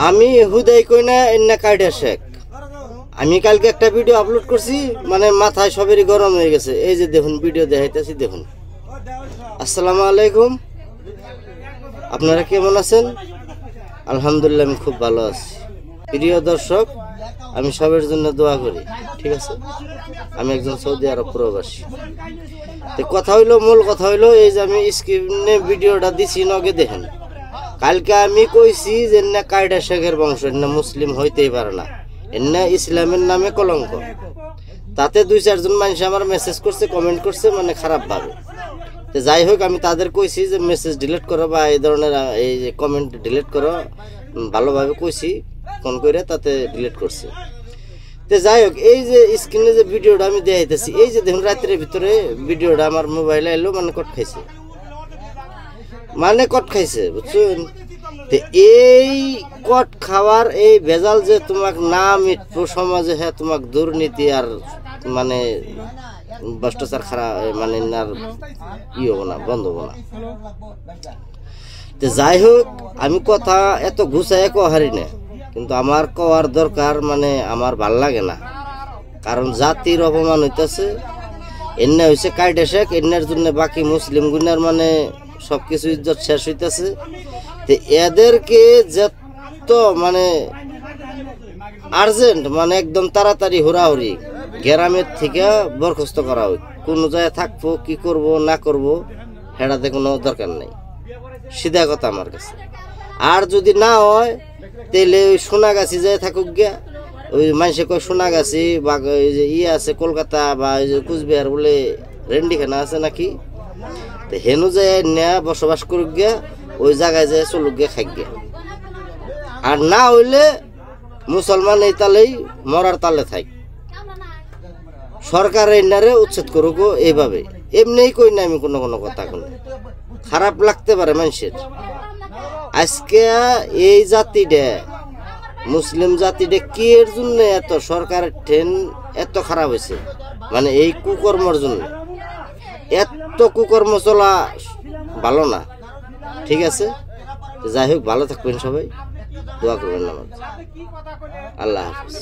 আমি হুদাই কই না এন্না কাইডা শেখ। আমি কালকে একটা ভিডিও আপলোড করছি, মানে মাথায় সবেরই গরম হয়ে গেছে। এই যে দেখুন ভিডিও দেখাইতেছি, দেখুন। আসসালামু আলাইকুম, আপনারা কেমন আছেন? আলহামদুলিল্লাহ, আমি খুব ভালো আছি। প্রিয় দর্শক, আমি সবের জন্য দোয়া করি, ঠিক আছে? আমি একজন সৌদি আরব প্রবাসী। তো কথা হইলো, মূল কথা হইলো এই যে আমি স্ক্রিনে ভিডিওটা দিছি, নগে দেখেন। কালকে আমি কইছি যে না কায়দা শেখের বংশ, না মুসলিম হইতেই পারে না, এন্না ইসলামের নামে কলঙ্ক। তাতে 2-4 জন মানুষ আমার মেসেজ করছে, কমেন্ট করছে, মানে খারাপ ভাবে। তো যাই হোক, আমি তাদের কইছি যে মেসেজ ডিলিট করো বা এই ধরনের এই যে কমেন্ট ডিলিট করো, ভালোভাবে কইছি, ফোন করে তাতে ডিলিট করছে। তো যাই হোক, এই যে স্ক্রিনে যে ভিডিওটা আমি দেখাইতেছি, এই যে দেখুন রাত্রের ভিতরে ভিডিওটা আমার মোবাইলে এলো, মানে কট খাইছে, বুঝছেন? তো এই কট খাওয়ার এই ভেজাল যে তোমাক না মিটবো সমাজে, হ্যাঁ তোমাক দুর্নীতি আর মানে ভ্রষ্টাচার খারাপ, মানে আর ই হবো না, বন্ধ হবো না। তো যাই হোক, আমি কথা এত ঘুষায় হারি না, কিন্তু আমার কওয়ার দরকার, মানে আমার ভাল লাগে না। কারণ জাতির অপমান হইতেছে, এনে হয়েছে কায়দা শেখ, এনার জন্য বাকি মুসলিম গুনার মানে সবকিছু ইজ্জত শেষ হইতেছে। তো এদেরকে যত মানে আর্জেন্ট, মানে একদম তাড়াতাড়ি হুড়াহুড়ি গ্রামের থেকে বরখাস্ত করা হোক। কোনো জায়গায় থাকবো, কি করব না করব হেডাতে কোনো দরকার নেই, সিধা কথা আমার কাছে। আর যদি না হয় তাহলে ওই সোনাগাছি যায় থাকুক গিয়া, ওই মানুষে কয় সোনাগাছি বা ওই যে ইয়ে আছে কলকাতা বা ওই যে কুচবিহার বলে রেন্ডিখানা আছে নাকি, তো হেনু যায় নেয়া বসবাস করুক গিয়া, ওই জায়গায় যায় চলুক গিয়া খাক গিয়া। আর না হইলে মুসলমান এই তালেই মরার তালে থাক, সরকার এনারে উচ্ছেদ করুক এইভাবে। এমনিই কই না আমি কোনো কথা, কোনো খারাপ লাগতে পারে মানুষের। আজকে এই জাতিটা, মুসলিম জাতিটা কি এর জন্য এত সরকারের ঠেন এত খারাপ হয়েছে, মানে এই কুকর্মর জন্য। এত কুকর্ম চলা ভালো না, ঠিক আছে? যাই হোক, ভালো থাকবেন সবাই, দোয়া করবেন আমার। আল্লাহ হাফিজ।